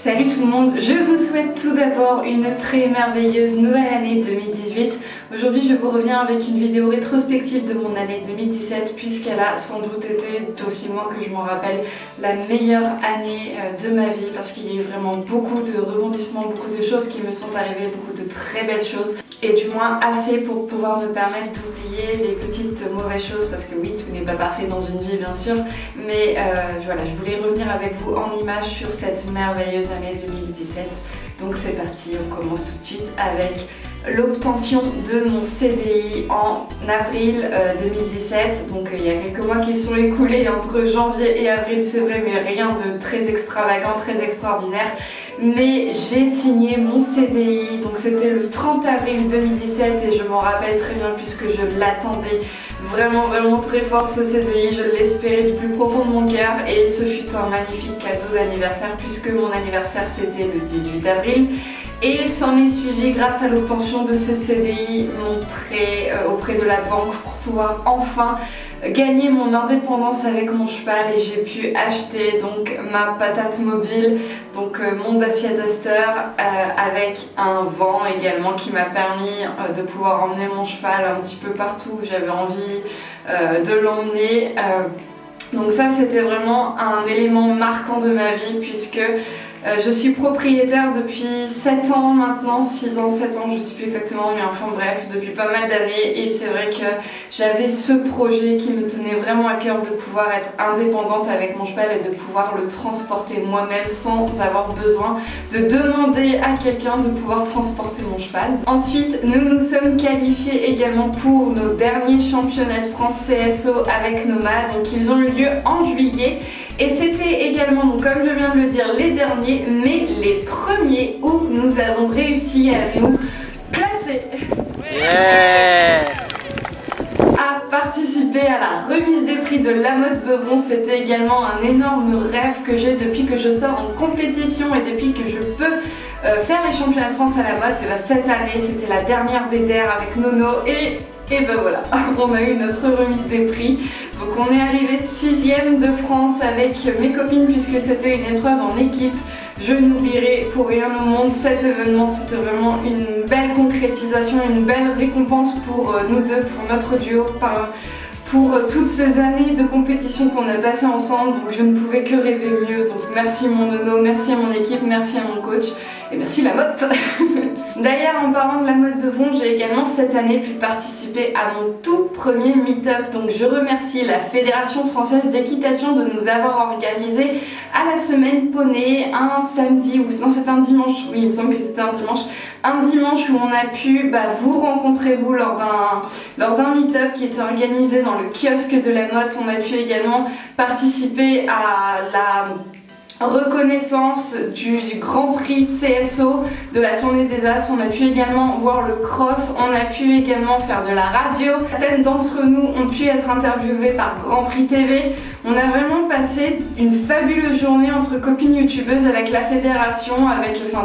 Salut tout le monde, je vous souhaite tout d'abord une très merveilleuse nouvelle année 2018. Aujourd'hui je vous reviens avec une vidéo rétrospective de mon année 2017 puisqu'elle a sans doute été, d'aussi loin que je m'en rappelle, la meilleure année de ma vie parce qu'il y a eu vraiment beaucoup de rebondissements, beaucoup de choses qui me sont arrivées, beaucoup de très belles choses et du moins assez pour pouvoir me permettre d'oublier les petites mauvaises choses parce que oui, tout n'est pas parfait dans une vie bien sûr, mais voilà, je voulais revenir avec vous en images sur cette merveilleuse année 2017. Donc c'est parti, on commence tout de suite avec l'obtention de mon CDI en avril 2017. Donc il y a quelques mois qui sont écoulés entre janvier et avril, c'est vrai, mais rien de très extravagant, très extraordinaire. Mais j'ai signé mon CDI, donc c'était le 30 avril 2017 et je m'en rappelle très bien puisque je l'attendais vraiment très fort ce CDI, je l'espérais du plus profond de mon cœur et ce fut un magnifique cadeau d'anniversaire puisque mon anniversaire c'était le 18 avril. Et s'en est suivi, grâce à l'obtention de ce CDI, mon prêt auprès de la banque pour pouvoir enfin gagner mon indépendance avec mon cheval et j'ai pu acheter donc ma patate mobile, donc mon Dacia Duster avec un vent également qui m'a permis de pouvoir emmener mon cheval un petit peu partout où j'avais envie de l'emmener. Donc ça c'était vraiment un élément marquant de ma vie puisque je suis propriétaire depuis 7 ans maintenant, 6 ans, 7 ans, je ne sais plus exactement, mais enfin bref, depuis pas mal d'années et c'est vrai que j'avais ce projet qui me tenait vraiment à cœur de pouvoir être indépendante avec mon cheval et de pouvoir le transporter moi-même sans avoir besoin de demander à quelqu'un de pouvoir transporter mon cheval. Ensuite, nous nous sommes qualifiés également pour nos derniers championnats de France CSO avec Nomad, donc ils ont eu lieu en juillet. Et c'était également, donc comme je viens de le dire, les derniers, mais les premiers où nous avons réussi à nous classer. À participer à la remise des prix de La Motte Beuvron, c'était également un énorme rêve que j'ai depuis que je sors en compétition et depuis que je peux faire les championnats de France à la mode. Et ben, cette année, c'était la dernière d'Eder avec Nono et ben voilà, on a eu notre remise des prix. Donc on est arrivé 6ème de France avec mes copines puisque c'était une épreuve en équipe. Je n'oublierai pour rien au monde cet événement, c'était vraiment une belle concrétisation, une belle récompense pour nous deux, pour notre duo, pour toutes ces années de compétition qu'on a passées ensemble. Donc je ne pouvais que rêver mieux. Donc merci mon Nono, merci à mon équipe, merci à mon coach et merci La Motte. D'ailleurs, en parlant de La Motte Beuvron, j'ai également cette année pu participer à mon tout premier meet-up. Donc je remercie la Fédération Française d'Équitation de nous avoir organisé à la semaine poney un samedi, ou non c'était un dimanche, oui il me semble que c'était un dimanche où on a pu vous rencontrer vous lors d'un meet-up qui était organisé dans le kiosque de La Motte. On a pu également participer à la reconnaissance du Grand Prix CSO de la tournée des As. On a pu également voir le cross, on a pu également faire de la radio. Certaines d'entre nous ont pu être interviewées par Grand Prix TV. On a vraiment passé une fabuleuse journée entre copines youtubeuses avec la fédération,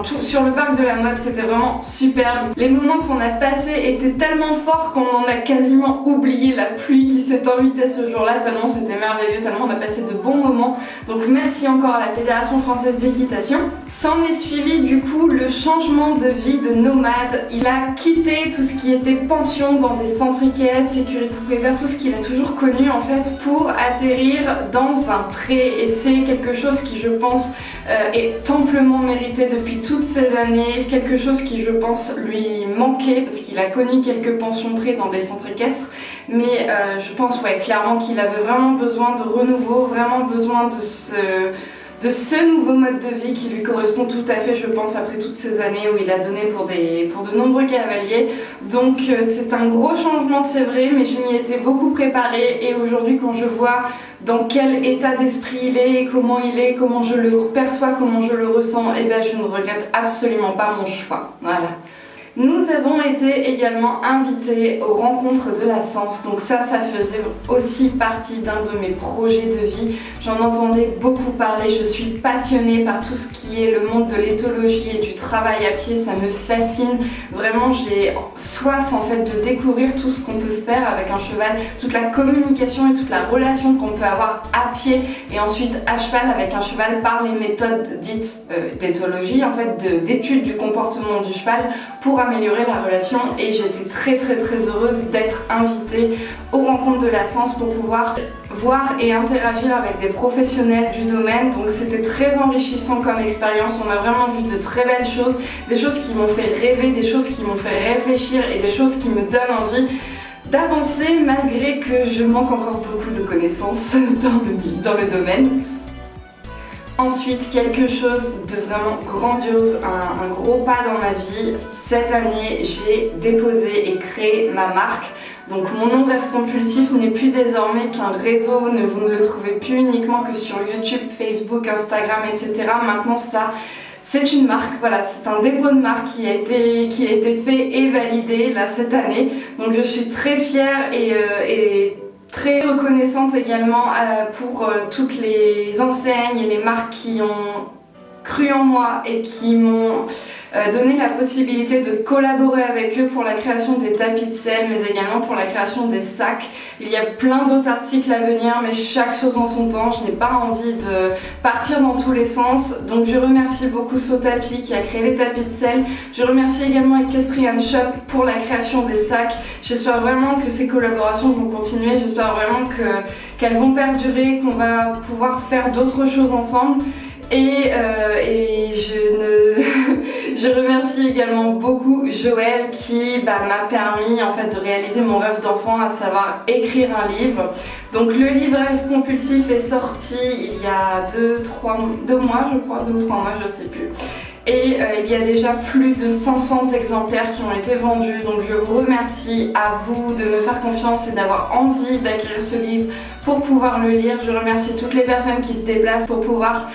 tout sur le parc de La Motte, c'était vraiment superbe. Les moments qu'on a passés étaient tellement forts qu'on en a quasiment oublié la pluie qui s'est invitée ce jour-là, tellement c'était merveilleux, tellement on a passé de bons moments. Donc merci encore à la Fédération Française d'Équitation. S'en est suivi du coup le changement de vie de Nomad. Il a quitté tout ce qui était pension dans des centres équestres, sécurité privée, tout ce qu'il a toujours connu en fait pour atterrir dans un prêt et c'est quelque chose qui je pense est amplement mérité depuis toutes ces années, quelque chose qui je pense lui manquait parce qu'il a connu quelques pensions prêts dans des centres équestres mais je pense clairement qu'il avait vraiment besoin de renouveau, vraiment besoin de ce nouveau mode de vie qui lui correspond tout à fait, je pense, après toutes ces années où il a donné pour de nombreux cavaliers. Donc c'est un gros changement, c'est vrai, mais je m'y étais beaucoup préparée et aujourd'hui quand je vois dans quel état d'esprit il est, comment je le perçois, comment je le ressens, et ben je ne regrette absolument pas mon choix. Voilà. Nous avons été également invités aux rencontres de la Sens, donc ça faisait aussi partie d'un de mes projets de vie. J'en entendais beaucoup parler, je suis passionnée par tout ce qui est le monde de l'éthologie et du travail à pied, ça me fascine. Vraiment, j'ai soif en fait de découvrir tout ce qu'on peut faire avec un cheval, toute la communication et toute la relation qu'on peut avoir à pied et ensuite à cheval avec un cheval par les méthodes dites d'éthologie, en fait d'étude du comportement du cheval pour améliorer la relation. Et j'étais très heureuse d'être invitée aux rencontres de la Sens pour pouvoir voir et interagir avec des professionnels du domaine. Donc c'était très enrichissant comme expérience, on a vraiment vu de très belles choses, des choses qui m'ont fait rêver, des choses qui m'ont fait réfléchir et des choses qui me donnent envie d'avancer malgré que je manque encore beaucoup de connaissances dans le domaine. Ensuite, quelque chose de vraiment grandiose, un gros pas dans ma vie. Cette année, j'ai déposé et créé ma marque. Donc mon nom Rêve Compulsif n'est plus désormais qu'un réseau, vous ne le trouvez plus uniquement que sur YouTube, Facebook, Instagram, etc. Maintenant ça, c'est une marque, voilà, c'est un dépôt de marque qui a été fait et validé là cette année. Donc je suis très fière et très reconnaissante également pour toutes les enseignes et les marques qui ont cru en moi et qui m'ont donné la possibilité de collaborer avec eux pour la création des tapis de selle, mais également pour la création des sacs. Il y a plein d'autres articles à venir, mais chaque chose en son temps. Je n'ai pas envie de partir dans tous les sens. Donc je remercie beaucoup Sotapi qui a créé les tapis de selle. Je remercie également Equestrian Shop pour la création des sacs. J'espère vraiment que ces collaborations vont continuer. J'espère vraiment qu'elles vont perdurer, qu'on va pouvoir faire d'autres choses ensemble. Et je remercie également beaucoup Joël qui m'a permis en fait de réaliser mon rêve d'enfant, à savoir écrire un livre. Donc le livre Rêve Compulsif est sorti il y a 2 mois je crois, 2 ou 3 mois, je sais plus. Et il y a déjà plus de 500 exemplaires qui ont été vendus, donc je vous remercie à vous de me faire confiance et d'avoir envie d'acquérir ce livre pour pouvoir le lire. Je remercie toutes les personnes qui se déplacent pour pouvoir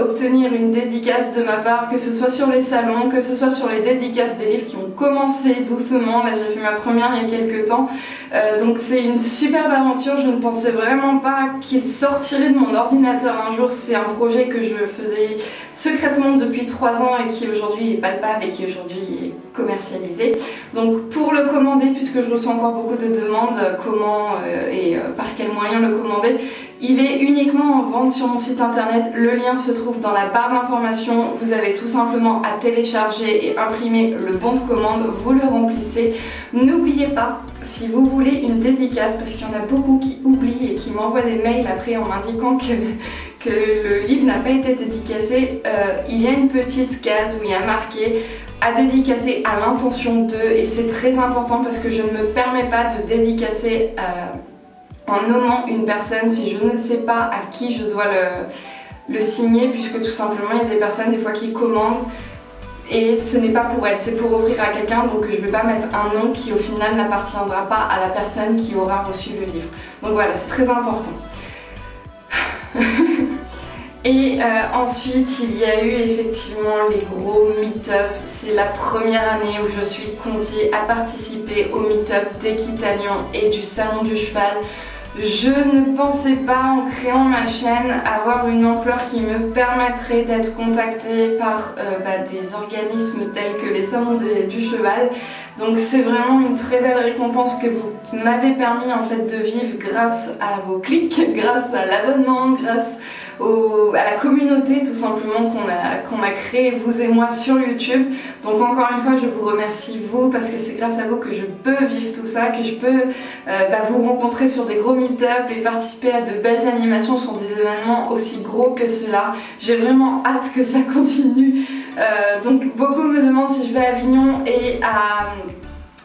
obtenir une dédicace de ma part, que ce soit sur les salons, que ce soit sur les dédicaces des livres qui ont commencé doucement. Là j'ai fait ma première il y a quelques temps, donc c'est une superbe aventure. Je ne pensais vraiment pas qu'il sortirait de mon ordinateur un jour. C'est un projet que je faisais secrètement depuis 3 ans et qui aujourd'hui est palpable et qui aujourd'hui est commercialisé. Donc pour le commander, puisque je reçois encore beaucoup de demandes, comment et par quels moyens le commander, il est uniquement en vente sur mon site internet. Le lien se trouve dans la barre d'information. Vous avez tout simplement à télécharger et imprimer le bon de commande, vous le remplissez. N'oubliez pas, si vous voulez une dédicace, parce qu'il y en a beaucoup qui oublient et qui m'envoient des mails après en m'indiquant que le livre n'a pas été dédicacé, il y a une petite case où il y a marqué à dédicacer à l'intention de, et c'est très important parce que je ne me permets pas de dédicacer en nommant une personne si je ne sais pas à qui je dois le signer, puisque tout simplement il y a des personnes des fois qui commandent et ce n'est pas pour elles, c'est pour offrir à quelqu'un, donc je ne vais pas mettre un nom qui au final n'appartiendra pas à la personne qui aura reçu le livre. Donc voilà, c'est très important. Et ensuite il y a eu effectivement les gros meet-up. C'est la première année où je suis conviée à participer au meet-up d'Équitalion et du Salon du Cheval. Je ne pensais pas, en créant ma chaîne, avoir une ampleur qui me permettrait d'être contactée par des organismes tels que les salons du cheval. Donc c'est vraiment une très belle récompense que vous m'avez permis en fait de vivre grâce à vos clics, grâce à l'abonnement, grâce à la communauté tout simplement qu'on a créé vous et moi sur YouTube. Donc encore une fois je vous remercie vous, parce que c'est grâce à vous que je peux vivre tout ça, que je peux vous rencontrer sur des gros meet-up et participer à de belles animations sur des événements aussi gros que cela. J'ai vraiment hâte que ça continue. Donc beaucoup me demandent si je vais à Avignon et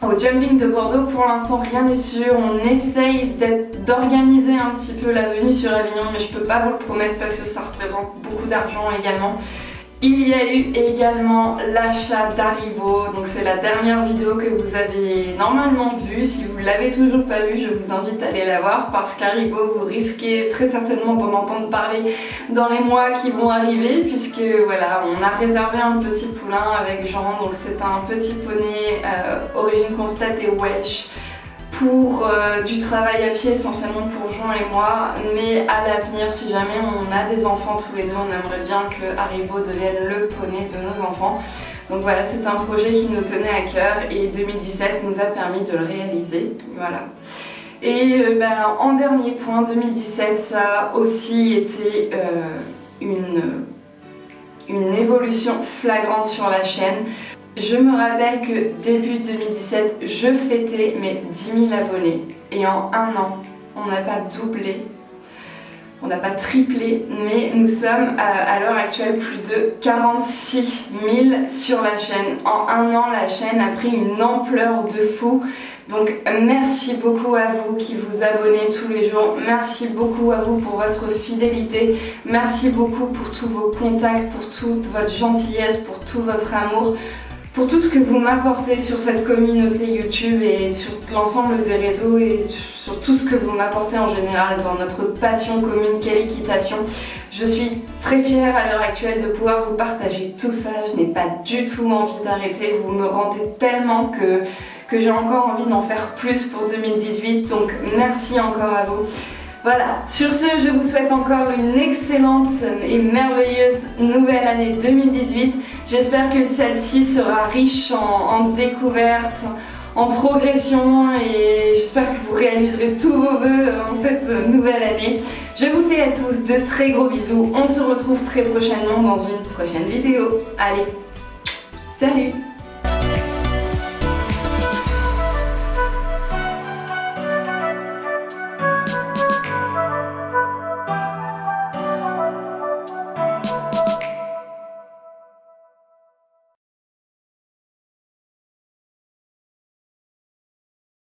au jumping de Bordeaux. Pour l'instant rien n'est sûr, on essaye d'organiser un petit peu la venue sur Avignon, mais je peux pas vous le promettre parce que ça représente beaucoup d'argent également. Il y a eu également l'achat d'Haribo, donc c'est la dernière vidéo que vous avez normalement vue. Si vous ne l'avez toujours pas vue, je vous invite à aller la voir parce qu'Haribo, vous risquez très certainement d'en entendre parler dans les mois qui vont arriver, puisque voilà, on a réservé un petit poulain avec Jean, donc c'est un petit poney origine constate et Welsh, pour du travail à pied essentiellement pour Jean et moi, mais à l'avenir, si jamais on a des enfants tous les deux, on aimerait bien que Haribo devienne le poney de nos enfants. Donc voilà, c'est un projet qui nous tenait à cœur et 2017 nous a permis de le réaliser. Voilà. Et en dernier point, 2017, ça a aussi été une évolution flagrante sur la chaîne. Je me rappelle que début 2017, je fêtais mes 10 000 abonnés et en un an, on n'a pas doublé, on n'a pas triplé, mais nous sommes à l'heure actuelle plus de 46 000 sur la chaîne. En un an, la chaîne a pris une ampleur de fou. Donc merci beaucoup à vous qui vous abonnez tous les jours, merci beaucoup à vous pour votre fidélité, merci beaucoup pour tous vos contacts, pour toute votre gentillesse, pour tout votre amour, pour tout ce que vous m'apportez sur cette communauté YouTube et sur l'ensemble des réseaux et sur tout ce que vous m'apportez en général dans notre passion commune qu'est l'équitation. Je suis très fière à l'heure actuelle de pouvoir vous partager tout ça, je n'ai pas du tout envie d'arrêter, vous me rendez tellement que j'ai encore envie d'en faire plus pour 2018, donc merci encore à vous. Voilà, sur ce, je vous souhaite encore une excellente et merveilleuse nouvelle année 2018. J'espère que celle-ci sera riche en découvertes, en progression et j'espère que vous réaliserez tous vos vœux en cette nouvelle année. Je vous fais à tous de très gros bisous. On se retrouve très prochainement dans une prochaine vidéo. Allez, salut!